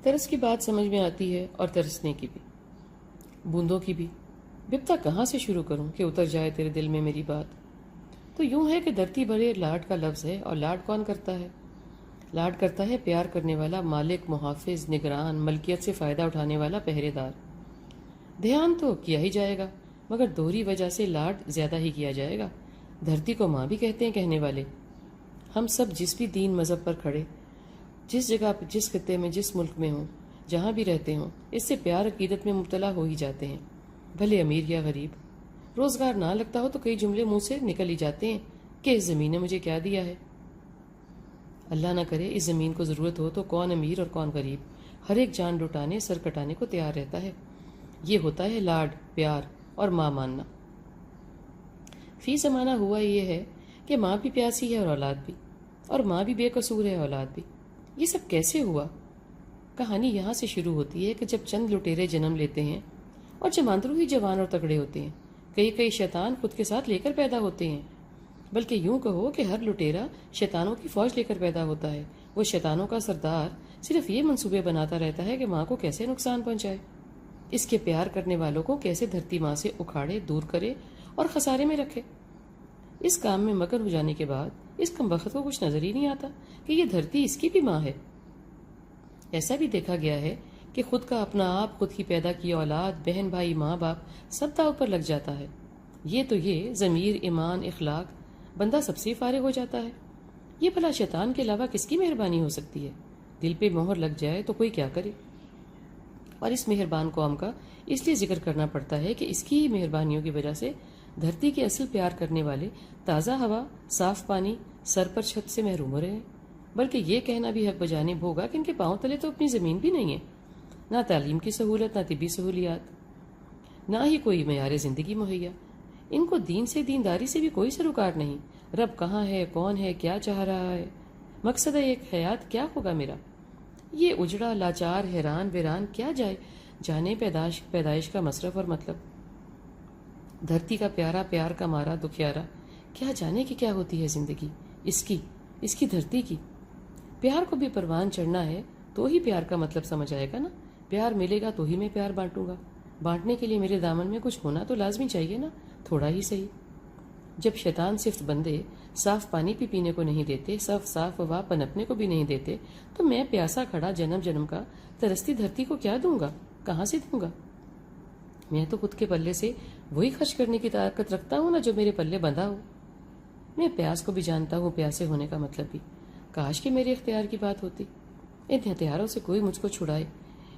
तरस की बात समझ में आती है और तरसने की भी, बूंदों की भी। बिपता कहाँ से शुरू करूं कि उतर जाए तेरे दिल में मेरी बात। तो यूं है कि धरती भरे लाड का लफ्ज़ है, और लाड कौन करता है? लाड करता है प्यार करने वाला मालिक, मुहाफिज, निगरान, मलकियत से फ़ायदा उठाने वाला पहरेदार। ध्यान तो किया ही जाएगा, मगर दोहरी वजह से लाड ज़्यादा ही किया जाएगा। धरती को माँ भी कहते हैं कहने वाले। हम सब जिस भी दीन मज़हब पर खड़े, जिस जगह पर, जिस खत्ते में, जिस मुल्क में हों, जहाँ भी रहते हों, इससे प्यार अकीदत में मुब्तला हो ही जाते हैं, भले अमीर या गरीब। रोज़गार ना लगता हो तो कई जुमले मुंह से निकल ही जाते हैं कि इस ज़मीन ने मुझे क्या दिया है। अल्लाह ना करे इस ज़मीन को ज़रूरत हो तो कौन अमीर और कौन गरीब, हर एक जान लुटाने, सर कटाने को तैयार रहता है। ये होता है लाड, प्यार और माँ मानना। फी ज़माना हुआ ये है कि माँ भी प्यासी है और औलाद भी, और माँ भी बेकसूर है औलाद भी। ये सब कैसे हुआ? कहानी यहाँ से शुरू होती है कि जब चंद लुटेरे जन्म लेते हैं और जमांदरू ही जवान और तगड़े होते हैं। कई कई शैतान खुद के साथ लेकर पैदा होते हैं, बल्कि यूं कहो कि हर लुटेरा शैतानों की फौज लेकर पैदा होता है। वो शैतानों का सरदार सिर्फ ये मंसूबे बनाता रहता है कि माँ को कैसे नुकसान पहुंचाए, इसके प्यार करने वालों को कैसे धरती माँ से उखाड़े, दूर करे और खसारे में रखे। इस काम में मगन हो जाने के बाद इस कमबख्त को कुछ नजर ही नहीं आता कि ये धरती इसकी भी माँ है। ऐसा भी देखा गया है कि खुद का अपना आप, खुद की पैदा की औलाद, बहन भाई, माँ बाप सब दाव पर लग जाता है। ये ज़मीर, ईमान, इखलाक, बंदा सबसे फारिग हो जाता है। ये भला शैतान के अलावा किसकी मेहरबानी हो सकती है? दिल पे मोहर लग जाए तो कोई क्या करे। और इस मेहरबान कौम का इसलिए जिक्र करना पड़ता है कि इसकी ही मेहरबानियों की वजह से धरती के असल प्यार करने वाले ताज़ा हवा, साफ पानी, सर पर छत से महरूम हो रहे हैं। बल्कि ये कहना भी हक बजानिब होगा कि इनके पांव तले तो अपनी ज़मीन भी नहीं है, ना तालीम की सहूलत, ना तिबी सहूलियात, ना ही कोई मयार ज़िंदगी मुहैया। इनको दीन से, दीनदारी से भी कोई सरोकार नहीं। रब कहाँ है, कौन है, क्या चाह रहा है, मकसद एक हयात क्या होगा मेरा। ये उजड़ा, लाचार, हैरान वीरान क्या जाने पैदाइश का मसरफ और मतलब। धरती का प्यारा, प्यार का मारा, दुखियारा, क्या जाने की क्या होती है ज़िंदगी इसकी धरती की। प्यार को भी परवान चढ़ना है तो ही प्यार का मतलब समझ आएगा ना। प्यार मिलेगा तो ही मैं प्यार बांटूंगा। बांटने के लिए मेरे दामन में कुछ होना तो लाजमी चाहिए ना, थोड़ा ही सही। जब शैतान सिफ्त बंदे साफ पानी भी पीने को नहीं देते, साफ हवा पनपने को भी नहीं देते, तो मैं प्यासा खड़ा जन्म जन्म का तरसती धरती को क्या दूंगा, कहाँ से दूंगा? मैं तो खुद के पल्ले से वही खर्च करने की ताकत रखता हूँ ना जो मेरे पल्ले बंधा हो। मैं प्यास को भी जानता हूँ, प्यासे होने का मतलब भी। काश कि मेरे इख्तियार की बात होती। इन हथियारों से कोई मुझको छुड़ाए,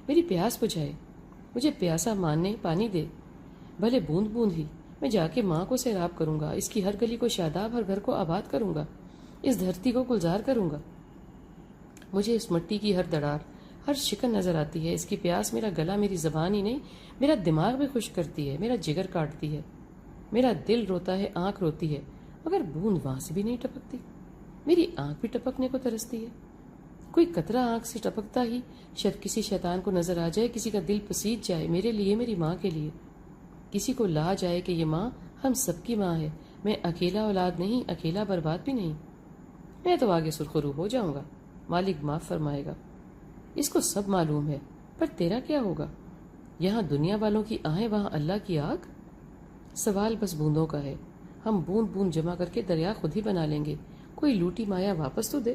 मेरी प्यास बुझाए, मुझे प्यासा मानने पानी दे, भले बूंद बूंद ही। मैं जाके माँ को सैराब करूंगा, इसकी हर गली को शादाब, हर घर को आबाद करूंगा, इस धरती को गुलजार करूंगा। मुझे इस मिट्टी की हर दरार, हर शिकन नजर आती है। इसकी प्यास मेरा गला, मेरी जबान ही नहीं, मेरा दिमाग भी खुश करती है, मेरा जिगर काटती है, मेरा दिल रोता है, आंख रोती है, मगर बूंद वहां से भी नहीं टपकती। मेरी आंख भी टपकने को तरसती है। कोई कतरा आंख से टपकता ही किसी शैतान को नजर आ जाए, किसी का दिल पसीज जाए मेरे लिए, मेरी माँ के लिए। किसी को ला जाए कि ये माँ हम सबकी माँ है, मैं अकेला औलाद नहीं, अकेला बर्बाद भी नहीं। मैं तो आगे सुरखरू हो जाऊंगा, मालिक माफ फरमाएगा। इसको सब मालूम है, पर तेरा क्या होगा? यहाँ दुनिया वालों की आहें, वहाँ अल्लाह की आग। सवाल बस बूंदों का है। हम बूंद बूंद जमा करके दरिया खुद ही बना लेंगे। कोई लूटी माया वापस तो दे।